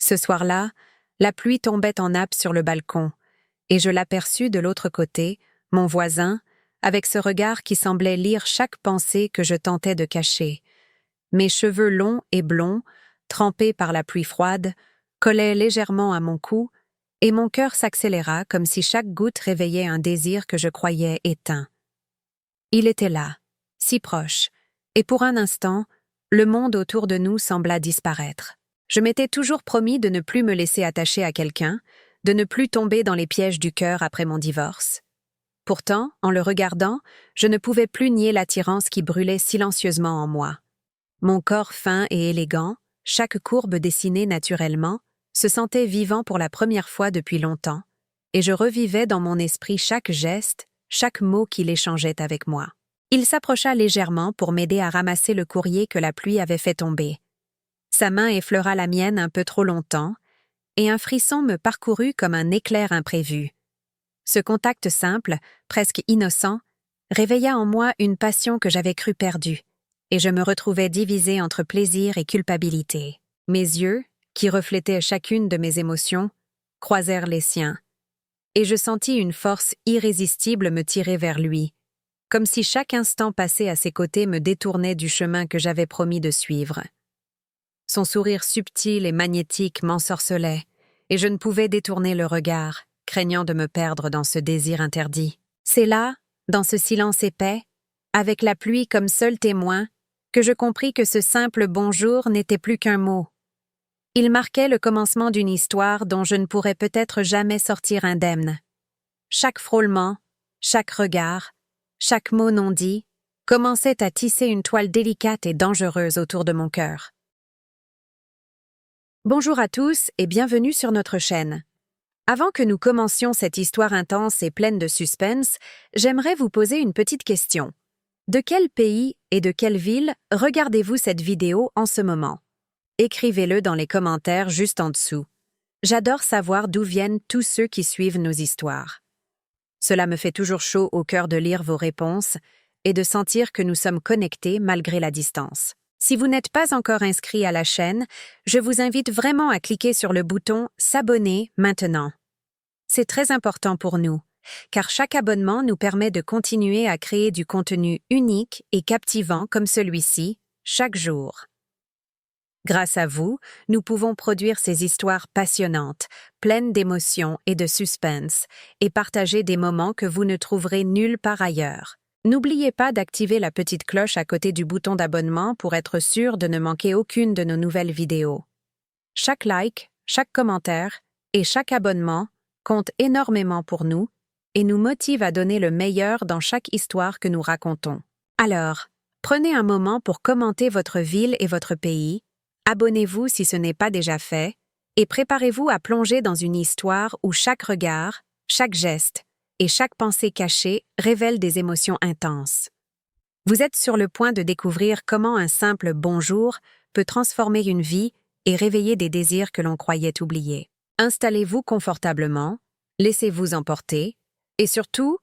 Ce soir-là, la pluie tombait en nappe sur le balcon, et je l'aperçus de l'autre côté, mon voisin, avec ce regard qui semblait lire chaque pensée que je tentais de cacher. Mes cheveux longs et blonds, trempés par la pluie froide, collaient légèrement à mon cou, et mon cœur s'accéléra comme si chaque goutte réveillait un désir que je croyais éteint. Il était là, si proche, et pour un instant, le monde autour de nous sembla disparaître. Je m'étais toujours promis de ne plus me laisser attacher à quelqu'un, de ne plus tomber dans les pièges du cœur après mon divorce. Pourtant, en le regardant, je ne pouvais plus nier l'attirance qui brûlait silencieusement en moi. Mon corps fin et élégant, chaque courbe dessinée naturellement, se sentait vivant pour la première fois depuis longtemps, et je revivais dans mon esprit chaque geste, chaque mot qu'il échangeait avec moi. Il s'approcha légèrement pour m'aider à ramasser le courrier que la pluie avait fait tomber. Sa main effleura la mienne un peu trop longtemps, et un frisson me parcourut comme un éclair imprévu. Ce contact simple, presque innocent, réveilla en moi une passion que j'avais cru perdue, et je me retrouvais divisée entre plaisir et culpabilité. Mes yeux, qui reflétaient chacune de mes émotions, croisèrent les siens, et je sentis une force irrésistible me tirer vers lui, comme si chaque instant passé à ses côtés me détournait du chemin que j'avais promis de suivre. Son sourire subtil et magnétique m'ensorcelait, et je ne pouvais détourner le regard, craignant de me perdre dans ce désir interdit. C'est là, dans ce silence épais, avec la pluie comme seul témoin, que je compris que ce simple bonjour n'était plus qu'un mot. Il marquait le commencement d'une histoire dont je ne pourrais peut-être jamais sortir indemne. Chaque frôlement, chaque regard, chaque mot non dit, commençait à tisser une toile délicate et dangereuse autour de mon cœur. Bonjour à tous et bienvenue sur notre chaîne. Avant que nous commencions cette histoire intense et pleine de suspense, j'aimerais vous poser une petite question. De quel pays et de quelle ville regardez-vous cette vidéo en ce moment? Écrivez-le dans les commentaires juste en dessous. J'adore savoir d'où viennent tous ceux qui suivent nos histoires. Cela me fait toujours chaud au cœur de lire vos réponses et de sentir que nous sommes connectés malgré la distance. Si vous n'êtes pas encore inscrit à la chaîne, je vous invite vraiment à cliquer sur le bouton « S'abonner maintenant ». C'est très important pour nous, car chaque abonnement nous permet de continuer à créer du contenu unique et captivant comme celui-ci, chaque jour. Grâce à vous, nous pouvons produire ces histoires passionnantes, pleines d'émotions et de suspense, et partager des moments que vous ne trouverez nulle part ailleurs. N'oubliez pas d'activer la petite cloche à côté du bouton d'abonnement pour être sûr de ne manquer aucune de nos nouvelles vidéos. Chaque like, chaque commentaire et chaque abonnement compte énormément pour nous et nous motive à donner le meilleur dans chaque histoire que nous racontons. Alors, prenez un moment pour commenter votre ville et votre pays, abonnez-vous si ce n'est pas déjà fait, et préparez-vous à plonger dans une histoire où chaque regard, chaque geste et chaque pensée cachée révèle des émotions intenses. Vous êtes sur le point de découvrir comment un simple « bonjour » peut transformer une vie et réveiller des désirs que l'on croyait oubliés. Installez-vous confortablement, laissez-vous emporter, et surtout,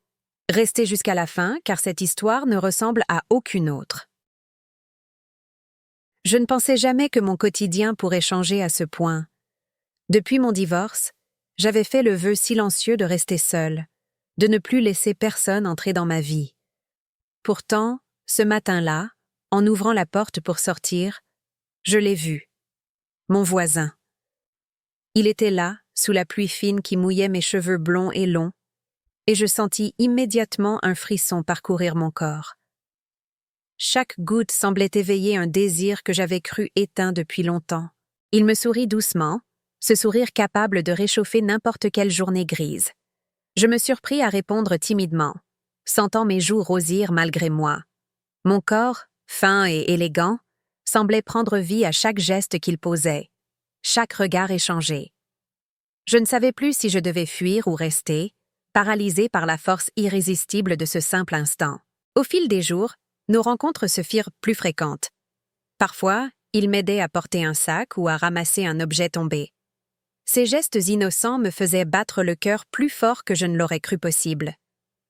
restez jusqu'à la fin car cette histoire ne ressemble à aucune autre. Je ne pensais jamais que mon quotidien pourrait changer à ce point. Depuis mon divorce, j'avais fait le vœu silencieux de rester seule, de ne plus laisser personne entrer dans ma vie. Pourtant, ce matin-là, en ouvrant la porte pour sortir, je l'ai vu. Mon voisin. Il était là, sous la pluie fine qui mouillait mes cheveux blonds et longs, et je sentis immédiatement un frisson parcourir mon corps. Chaque goutte semblait éveiller un désir que j'avais cru éteint depuis longtemps. Il me sourit doucement, ce sourire capable de réchauffer n'importe quelle journée grise. Je me surpris à répondre timidement, sentant mes joues rosir malgré moi. Mon corps, fin et élégant, semblait prendre vie à chaque geste qu'il posait, chaque regard échangé. Je ne savais plus si je devais fuir ou rester, paralysée par la force irrésistible de ce simple instant. Au fil des jours, nos rencontres se firent plus fréquentes. Parfois, il m'aidait à porter un sac ou à ramasser un objet tombé. Ces gestes innocents me faisaient battre le cœur plus fort que je ne l'aurais cru possible.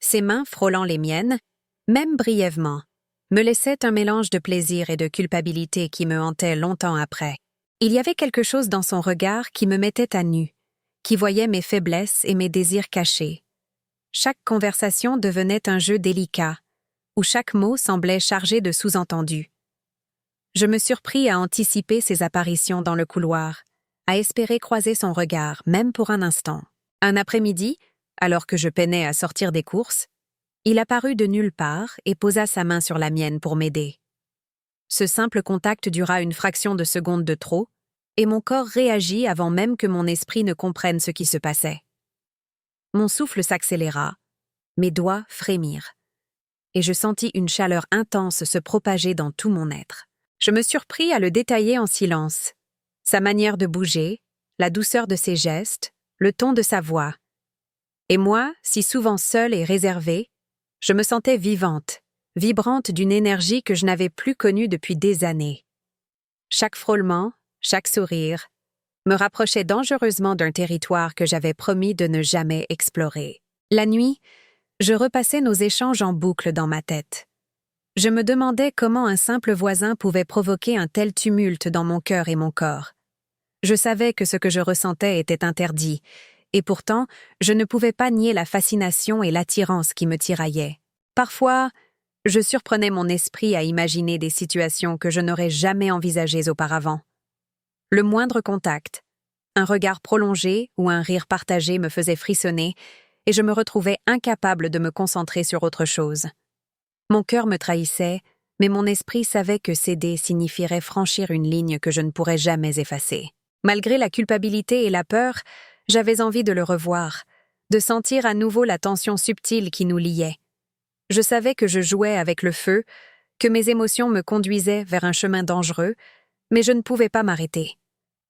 Ses mains frôlant les miennes, même brièvement, me laissaient un mélange de plaisir et de culpabilité qui me hantait longtemps après. Il y avait quelque chose dans son regard qui me mettait à nu, qui voyait mes faiblesses et mes désirs cachés. Chaque conversation devenait un jeu délicat, où chaque mot semblait chargé de sous-entendus. Je me surpris à anticiper ses apparitions dans le couloir, à espérer croiser son regard, même pour un instant. Un après-midi, alors que je peinais à sortir des courses, il apparut de nulle part et posa sa main sur la mienne pour m'aider. Ce simple contact dura une fraction de seconde de trop, et mon corps réagit avant même que mon esprit ne comprenne ce qui se passait. Mon souffle s'accéléra, mes doigts frémirent, et je sentis une chaleur intense se propager dans tout mon être. Je me surpris à le détailler en silence. Sa manière de bouger, la douceur de ses gestes, le ton de sa voix. Et moi, si souvent seule et réservée, je me sentais vivante, vibrante d'une énergie que je n'avais plus connue depuis des années. Chaque frôlement, chaque sourire, me rapprochait dangereusement d'un territoire que j'avais promis de ne jamais explorer. La nuit, je repassais nos échanges en boucle dans ma tête. Je me demandais comment un simple voisin pouvait provoquer un tel tumulte dans mon cœur et mon corps. Je savais que ce que je ressentais était interdit, et pourtant, je ne pouvais pas nier la fascination et l'attirance qui me tiraillaient. Parfois, je surprenais mon esprit à imaginer des situations que je n'aurais jamais envisagées auparavant. Le moindre contact, un regard prolongé ou un rire partagé me faisait frissonner, et je me retrouvais incapable de me concentrer sur autre chose. Mon cœur me trahissait, mais mon esprit savait que céder signifierait franchir une ligne que je ne pourrais jamais effacer. Malgré la culpabilité et la peur, j'avais envie de le revoir, de sentir à nouveau la tension subtile qui nous liait. Je savais que je jouais avec le feu, que mes émotions me conduisaient vers un chemin dangereux, mais je ne pouvais pas m'arrêter.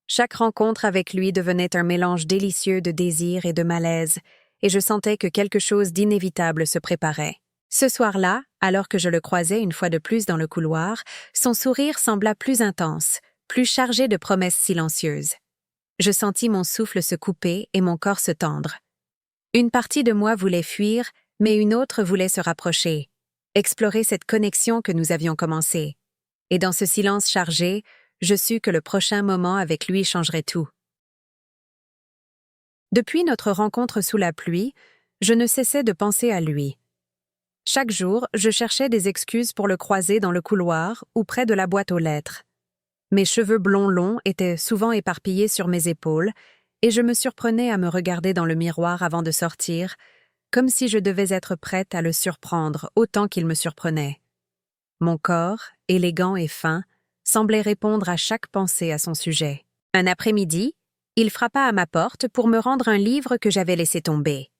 Chaque rencontre avec lui devenait un mélange délicieux de désir et de malaise, et je sentais que quelque chose d'inévitable se préparait. Ce soir-là, alors que je le croisais une fois de plus dans le couloir, son sourire sembla plus intense, plus chargé de promesses silencieuses. Je sentis mon souffle se couper et mon corps se tendre. Une partie de moi voulait fuir, mais une autre voulait se rapprocher, explorer cette connexion que nous avions commencée. Et dans ce silence chargé, je sus que le prochain moment avec lui changerait tout. Depuis notre rencontre sous la pluie, je ne cessais de penser à lui. Chaque jour, je cherchais des excuses pour le croiser dans le couloir ou près de la boîte aux lettres. Mes cheveux blonds longs étaient souvent éparpillés sur mes épaules, et je me surprenais à me regarder dans le miroir avant de sortir, comme si je devais être prête à le surprendre autant qu'il me surprenait. Mon corps, élégant et fin, semblait répondre à chaque pensée à son sujet. Un après-midi, il frappa à ma porte pour me rendre un livre que j'avais laissé tomber.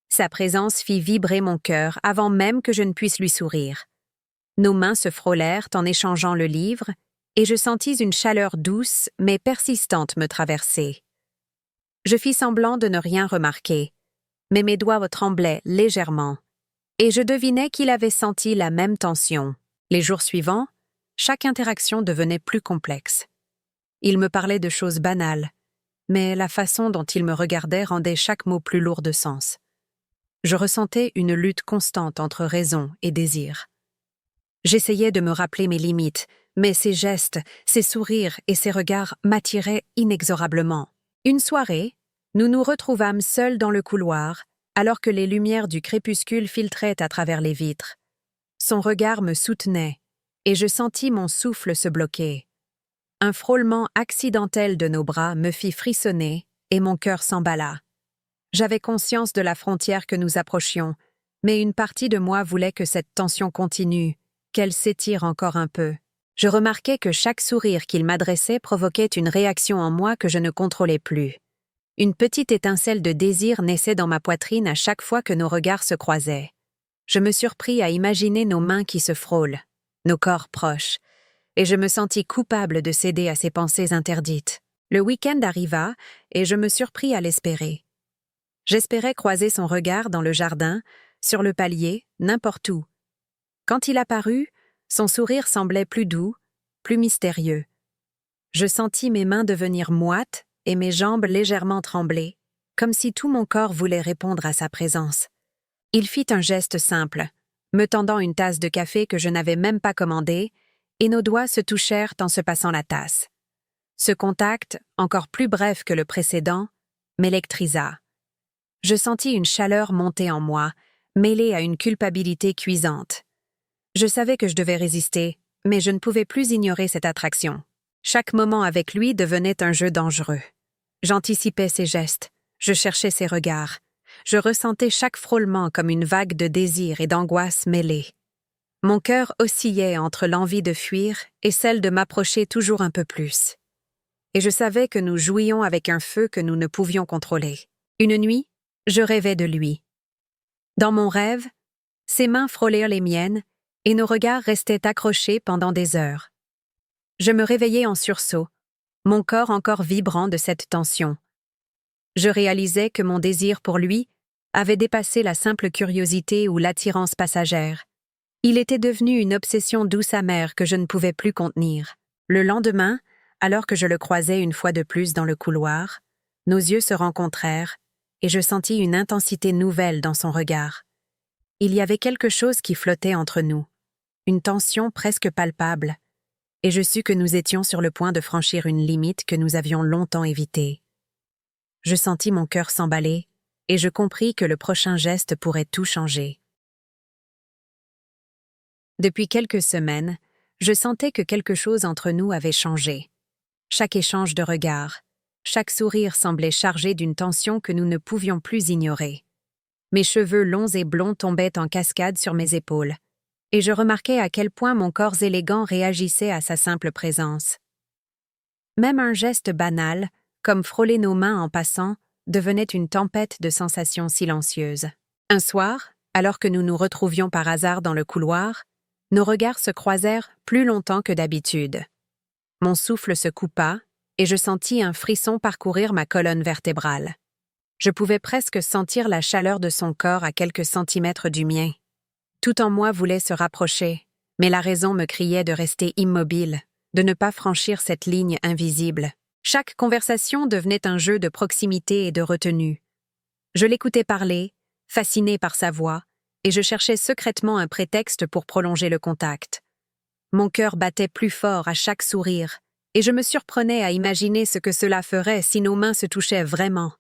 Sa présence fit vibrer mon cœur avant même que je ne puisse lui sourire. Nos mains se frôlèrent en échangeant le livre, et je sentis une chaleur douce mais persistante me traverser. Je fis semblant de ne rien remarquer, mais mes doigts tremblaient légèrement, et je devinais qu'il avait senti la même tension. Les jours suivants, chaque interaction devenait plus complexe. Il me parlait de choses banales, mais la façon dont il me regardait rendait chaque mot plus lourd de sens. Je ressentais une lutte constante entre raison et désir. J'essayais de me rappeler mes limites, mais ses gestes, ses sourires et ses regards m'attiraient inexorablement. Une soirée, nous nous retrouvâmes seuls dans le couloir, alors que les lumières du crépuscule filtraient à travers les vitres. Son regard me soutenait, et je sentis mon souffle se bloquer. Un frôlement accidentel de nos bras me fit frissonner, et mon cœur s'emballa. J'avais conscience de la frontière que nous approchions, mais une partie de moi voulait que cette tension continue, qu'elle s'étire encore un peu. Je remarquais que chaque sourire qu'il m'adressait provoquait une réaction en moi que je ne contrôlais plus. Une petite étincelle de désir naissait dans ma poitrine à chaque fois que nos regards se croisaient. Je me surpris à imaginer nos mains qui se frôlent, nos corps proches, et je me sentis coupable de céder à ces pensées interdites. Le week-end arriva, et je me surpris à l'espérer. J'espérais croiser son regard dans le jardin, sur le palier, n'importe où. Quand il apparut, son sourire semblait plus doux, plus mystérieux. Je sentis mes mains devenir moites et mes jambes légèrement trembler, comme si tout mon corps voulait répondre à sa présence. Il fit un geste simple, me tendant une tasse de café que je n'avais même pas commandée, et nos doigts se touchèrent en se passant la tasse. Ce contact, encore plus bref que le précédent, m'électrisa. Je sentis une chaleur monter en moi, mêlée à une culpabilité cuisante. Je savais que je devais résister, mais je ne pouvais plus ignorer cette attraction. Chaque moment avec lui devenait un jeu dangereux. J'anticipais ses gestes, je cherchais ses regards. Je ressentais chaque frôlement comme une vague de désir et d'angoisse mêlée. Mon cœur oscillait entre l'envie de fuir et celle de m'approcher toujours un peu plus. Et je savais que nous jouions avec un feu que nous ne pouvions contrôler. Une nuit, je rêvais de lui. Dans mon rêve, ses mains frôlèrent les miennes et nos regards restaient accrochés pendant des heures. Je me réveillais en sursaut, mon corps encore vibrant de cette tension. Je réalisais que mon désir pour lui avait dépassé la simple curiosité ou l'attirance passagère. Il était devenu une obsession douce amère que je ne pouvais plus contenir. Le lendemain, alors que je le croisais une fois de plus dans le couloir, nos yeux se rencontrèrent et je sentis une intensité nouvelle dans son regard. Il y avait quelque chose qui flottait entre nous, une tension presque palpable, et je sus que nous étions sur le point de franchir une limite que nous avions longtemps évitée. Je sentis mon cœur s'emballer, et je compris que le prochain geste pourrait tout changer. Depuis quelques semaines, je sentais que quelque chose entre nous avait changé. Chaque échange de regards, chaque sourire semblait chargé d'une tension que nous ne pouvions plus ignorer. Mes cheveux longs et blonds tombaient en cascade sur mes épaules, et je remarquais à quel point mon corps élégant réagissait à sa simple présence. Même un geste banal, comme frôler nos mains en passant, devenait une tempête de sensations silencieuses. Un soir, alors que nous nous retrouvions par hasard dans le couloir, nos regards se croisèrent plus longtemps que d'habitude. Mon souffle se coupa et je sentis un frisson parcourir ma colonne vertébrale. Je pouvais presque sentir la chaleur de son corps à quelques centimètres du mien. Tout en moi voulait se rapprocher, mais la raison me criait de rester immobile, de ne pas franchir cette ligne invisible. Chaque conversation devenait un jeu de proximité et de retenue. Je l'écoutais parler, fasciné par sa voix, et je cherchais secrètement un prétexte pour prolonger le contact. Mon cœur battait plus fort à chaque sourire, et je me surprenais à imaginer ce que cela ferait si nos mains se touchaient vraiment,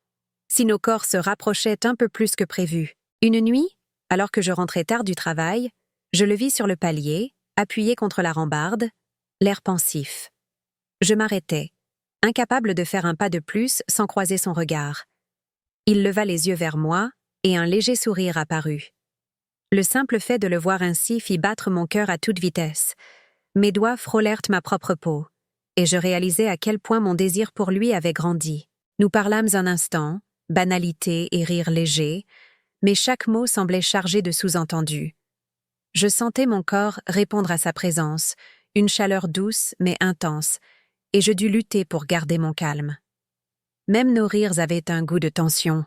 si nos corps se rapprochaient un peu plus que prévu. Une nuit, alors que je rentrais tard du travail, je le vis sur le palier, appuyé contre la rambarde, l'air pensif. Je m'arrêtai, incapable de faire un pas de plus sans croiser son regard. Il leva les yeux vers moi, et un léger sourire apparut. Le simple fait de le voir ainsi fit battre mon cœur à toute vitesse. Mes doigts frôlèrent ma propre peau, et je réalisai à quel point mon désir pour lui avait grandi. Nous parlâmes un instant, banalité et rire léger, mais chaque mot semblait chargé de sous-entendus. Je sentais mon corps répondre à sa présence, une chaleur douce mais intense, et je dus lutter pour garder mon calme. Même nos rires avaient un goût de tension,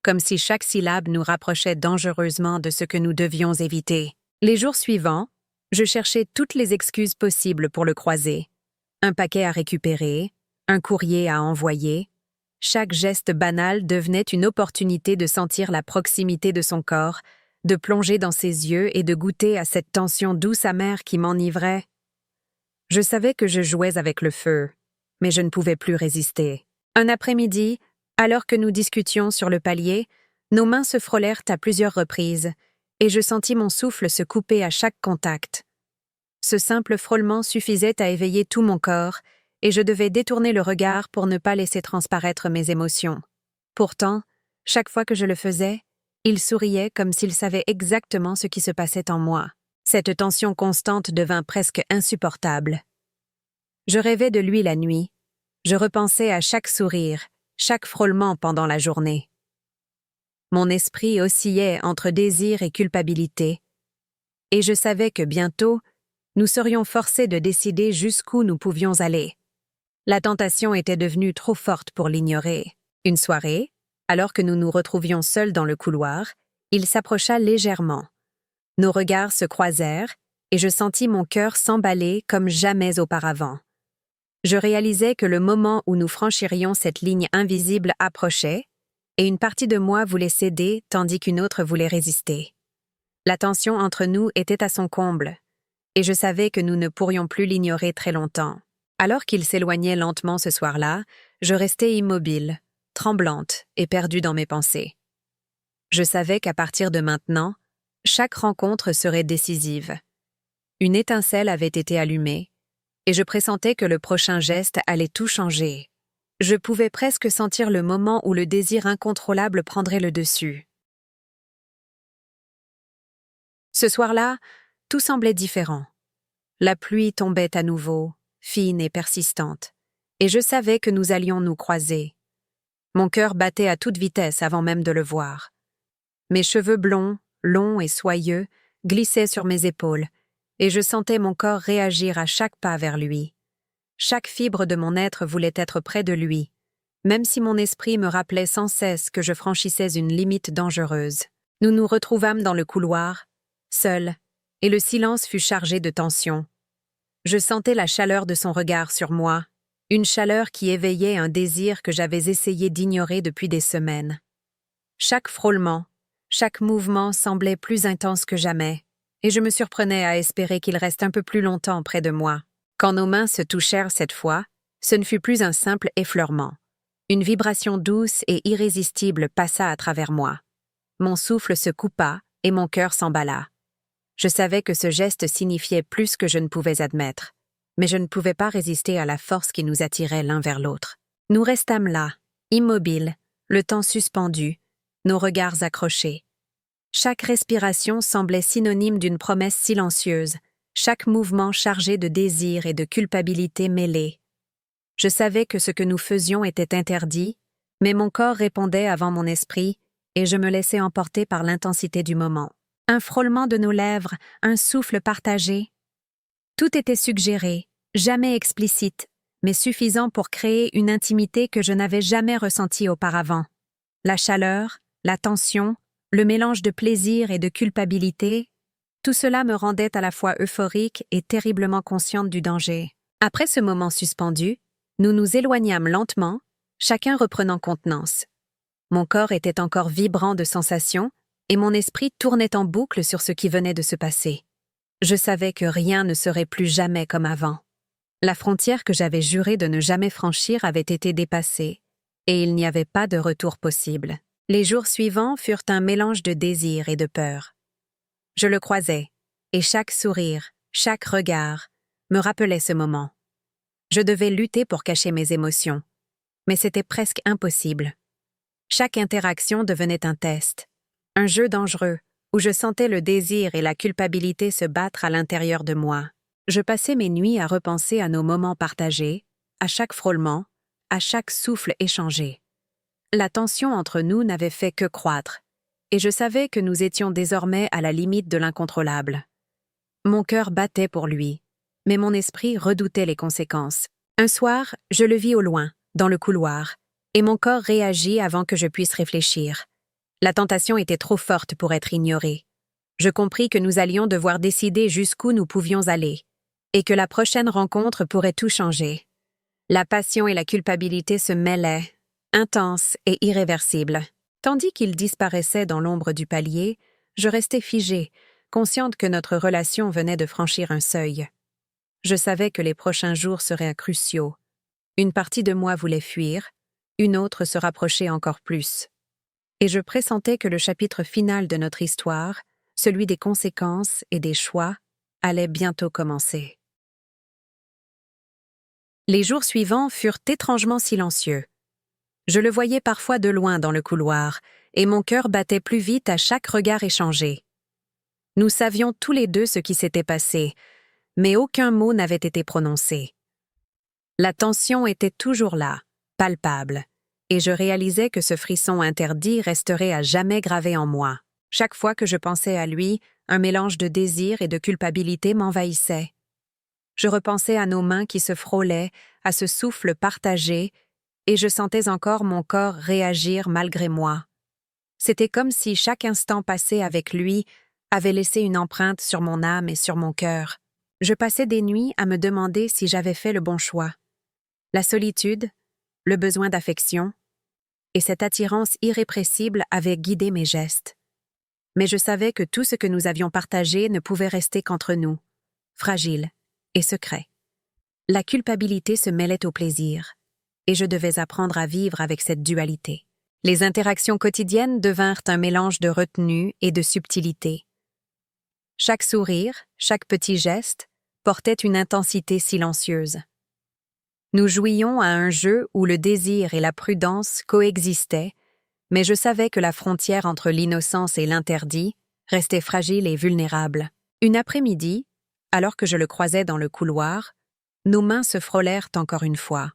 comme si chaque syllabe nous rapprochait dangereusement de ce que nous devions éviter. Les jours suivants, je cherchais toutes les excuses possibles pour le croiser. Un paquet à récupérer, un courrier à envoyer. Chaque geste banal devenait une opportunité de sentir la proximité de son corps, de plonger dans ses yeux et de goûter à cette tension douce amère qui m'enivrait. Je savais que je jouais avec le feu, mais je ne pouvais plus résister. Un après-midi, alors que nous discutions sur le palier, nos mains se frôlèrent à plusieurs reprises, et je sentis mon souffle se couper à chaque contact. Ce simple frôlement suffisait à éveiller tout mon corps, et je devais détourner le regard pour ne pas laisser transparaître mes émotions. Pourtant, chaque fois que je le faisais, il souriait comme s'il savait exactement ce qui se passait en moi. Cette tension constante devint presque insupportable. Je rêvais de lui la nuit. Je repensais à chaque sourire, chaque frôlement pendant la journée. Mon esprit oscillait entre désir et culpabilité, et je savais que bientôt, nous serions forcés de décider jusqu'où nous pouvions aller. La tentation était devenue trop forte pour l'ignorer. Une soirée, alors que nous nous retrouvions seuls dans le couloir, il s'approcha légèrement. Nos regards se croisèrent, et je sentis mon cœur s'emballer comme jamais auparavant. Je réalisais que le moment où nous franchirions cette ligne invisible approchait, et une partie de moi voulait céder tandis qu'une autre voulait résister. La tension entre nous était à son comble, et je savais que nous ne pourrions plus l'ignorer très longtemps. Alors qu'il s'éloignait lentement ce soir-là, je restais immobile, tremblante et perdue dans mes pensées. Je savais qu'à partir de maintenant, chaque rencontre serait décisive. Une étincelle avait été allumée, et je pressentais que le prochain geste allait tout changer. Je pouvais presque sentir le moment où le désir incontrôlable prendrait le dessus. Ce soir-là, tout semblait différent. La pluie tombait à nouveau, fine et persistante, et je savais que nous allions nous croiser. Mon cœur battait à toute vitesse avant même de le voir. Mes cheveux blonds, longs et soyeux, glissaient sur mes épaules, et je sentais mon corps réagir à chaque pas vers lui. Chaque fibre de mon être voulait être près de lui, même si mon esprit me rappelait sans cesse que je franchissais une limite dangereuse. Nous nous retrouvâmes dans le couloir, seuls, et le silence fut chargé de tension. Je sentais la chaleur de son regard sur moi, une chaleur qui éveillait un désir que j'avais essayé d'ignorer depuis des semaines. Chaque frôlement, chaque mouvement semblait plus intense que jamais, et je me surprenais à espérer qu'il reste un peu plus longtemps près de moi. Quand nos mains se touchèrent cette fois, ce ne fut plus un simple effleurement. Une vibration douce et irrésistible passa à travers moi. Mon souffle se coupa et mon cœur s'emballa. Je savais que ce geste signifiait plus que je ne pouvais admettre, mais je ne pouvais pas résister à la force qui nous attirait l'un vers l'autre. Nous restâmes là, immobiles, le temps suspendu, nos regards accrochés. Chaque respiration semblait synonyme d'une promesse silencieuse, chaque mouvement chargé de désir et de culpabilité mêlée. Je savais que ce que nous faisions était interdit, mais mon corps répondait avant mon esprit, et je me laissais emporter par l'intensité du moment. Un frôlement de nos lèvres, un souffle partagé. Tout était suggéré, jamais explicite, mais suffisant pour créer une intimité que je n'avais jamais ressentie auparavant. La chaleur, la tension, le mélange de plaisir et de culpabilité, tout cela me rendait à la fois euphorique et terriblement consciente du danger. Après ce moment suspendu, nous nous éloignâmes lentement, chacun reprenant contenance. Mon corps était encore vibrant de sensations, et mon esprit tournait en boucle sur ce qui venait de se passer. Je savais que rien ne serait plus jamais comme avant. La frontière que j'avais juré de ne jamais franchir avait été dépassée, et il n'y avait pas de retour possible. Les jours suivants furent un mélange de désir et de peur. Je le croisais, et chaque sourire, chaque regard, me rappelait ce moment. Je devais lutter pour cacher mes émotions, mais c'était presque impossible. Chaque interaction devenait un test, un jeu dangereux, où je sentais le désir et la culpabilité se battre à l'intérieur de moi. Je passais mes nuits à repenser à nos moments partagés, à chaque frôlement, à chaque souffle échangé. La tension entre nous n'avait fait que croître, et je savais que nous étions désormais à la limite de l'incontrôlable. Mon cœur battait pour lui, mais mon esprit redoutait les conséquences. Un soir, je le vis au loin, dans le couloir, et mon corps réagit avant que je puisse réfléchir. La tentation était trop forte pour être ignorée. Je compris que nous allions devoir décider jusqu'où nous pouvions aller, et que la prochaine rencontre pourrait tout changer. La passion et la culpabilité se mêlaient, intenses et irréversibles. Tandis qu'il disparaissait dans l'ombre du palier, je restais figée, consciente que notre relation venait de franchir un seuil. Je savais que les prochains jours seraient cruciaux. Une partie de moi voulait fuir, une autre se rapprochait encore plus. Et je pressentais que le chapitre final de notre histoire, celui des conséquences et des choix, allait bientôt commencer. Les jours suivants furent étrangement silencieux. Je le voyais parfois de loin dans le couloir, et mon cœur battait plus vite à chaque regard échangé. Nous savions tous les deux ce qui s'était passé, mais aucun mot n'avait été prononcé. La tension était toujours là, palpable, et je réalisais que ce frisson interdit resterait à jamais gravé en moi. Chaque fois que je pensais à lui, un mélange de désir et de culpabilité m'envahissait. Je repensais à nos mains qui se frôlaient, à ce souffle partagé, et je sentais encore mon corps réagir malgré moi. C'était comme si chaque instant passé avec lui avait laissé une empreinte sur mon âme et sur mon cœur. Je passais des nuits à me demander si j'avais fait le bon choix. La solitude, le besoin d'affection, et cette attirance irrépressible avaient guidé mes gestes. Mais je savais que tout ce que nous avions partagé ne pouvait rester qu'entre nous, fragile et secret. la culpabilité se mêlait au plaisir, et je devais apprendre à vivre avec cette dualité. Les interactions quotidiennes devinrent un mélange de retenue et de subtilité. Chaque sourire, chaque petit geste, portait une intensité silencieuse. Nous jouions à un jeu où le désir et la prudence coexistaient, mais je savais que la frontière entre l'innocence et l'interdit restait fragile et vulnérable. Une après-midi, alors que je le croisais dans le couloir, nos mains se frôlèrent encore une fois.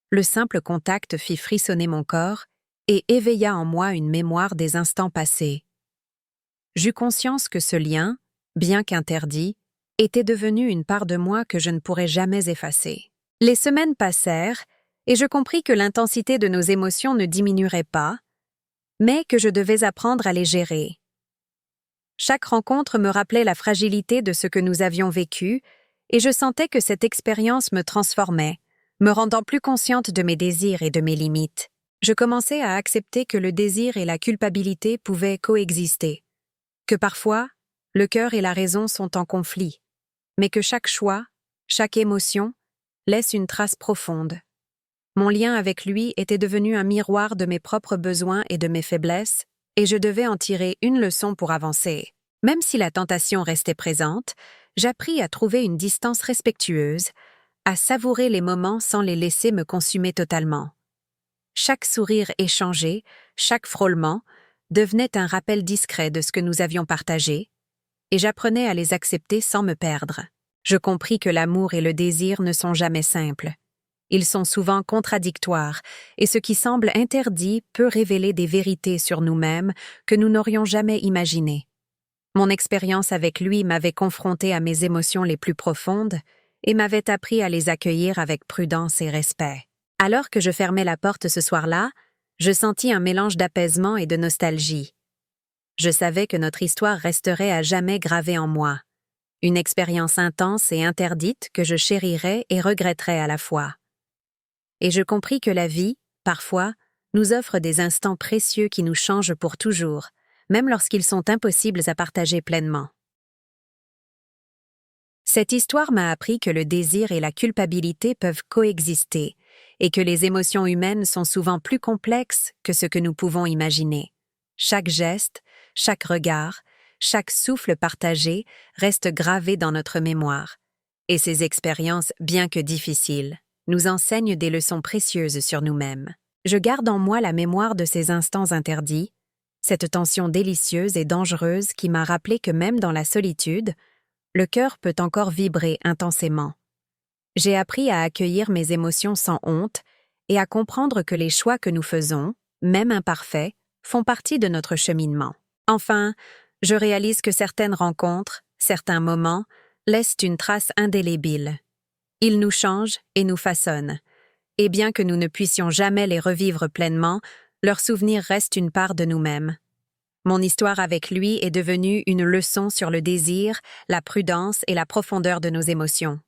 Le simple contact fit frissonner mon corps et éveilla en moi une mémoire des instants passés. J'eus conscience que ce lien, bien qu'interdit, était devenu une part de moi que je ne pourrais jamais effacer. Les semaines passèrent et je compris que l'intensité de nos émotions ne diminuerait pas, mais que je devais apprendre à les gérer. Chaque rencontre me rappelait la fragilité de ce que nous avions vécu et je sentais que cette expérience me transformait, me rendant plus consciente de mes désirs et de mes limites. Je commençais à accepter que le désir et la culpabilité pouvaient coexister, que parfois, le cœur et la raison sont en conflit, mais que chaque choix, chaque émotion, laisse une trace profonde. Mon lien avec lui était devenu un miroir de mes propres besoins et de mes faiblesses, et je devais en tirer une leçon pour avancer. Même si la tentation restait présente, j'appris à trouver une distance respectueuse, à savourer les moments sans les laisser me consumer totalement. Chaque sourire échangé, chaque frôlement, devenait un rappel discret de ce que nous avions partagé, et j'apprenais à les accepter sans me perdre. Je compris que l'amour et le désir ne sont jamais simples. Ils sont souvent contradictoires, et ce qui semble interdit peut révéler des vérités sur nous-mêmes que nous n'aurions jamais imaginées. Mon expérience avec lui m'avait confrontée à mes émotions les plus profondes et m'avait appris à les accueillir avec prudence et respect. Alors que je fermais la porte ce soir-là, je sentis un mélange d'apaisement et de nostalgie. Je savais que notre histoire resterait à jamais gravée en moi. Une expérience intense et interdite que je chérirais et regretterais à la fois. Et je compris que la vie, parfois, nous offre des instants précieux qui nous changent pour toujours, même lorsqu'ils sont impossibles à partager pleinement. Cette histoire m'a appris que le désir et la culpabilité peuvent coexister, et que les émotions humaines sont souvent plus complexes que ce que nous pouvons imaginer. Chaque geste, chaque regard, chaque souffle partagé reste gravé dans notre mémoire, et ces expériences, bien que difficiles, nous enseignent des leçons précieuses sur nous-mêmes. Je garde en moi la mémoire de ces instants interdits, cette tension délicieuse et dangereuse qui m'a rappelé que même dans la solitude, le cœur peut encore vibrer intensément. J'ai appris à accueillir mes émotions sans honte et à comprendre que les choix que nous faisons, même imparfaits, font partie de notre cheminement. Enfin, je réalise que certaines rencontres, certains moments, laissent une trace indélébile. Ils nous changent et nous façonnent. Et bien que nous ne puissions jamais les revivre pleinement, leurs souvenirs restent une part de nous-mêmes. Mon histoire avec lui est devenue une leçon sur le désir, la prudence et la profondeur de nos émotions.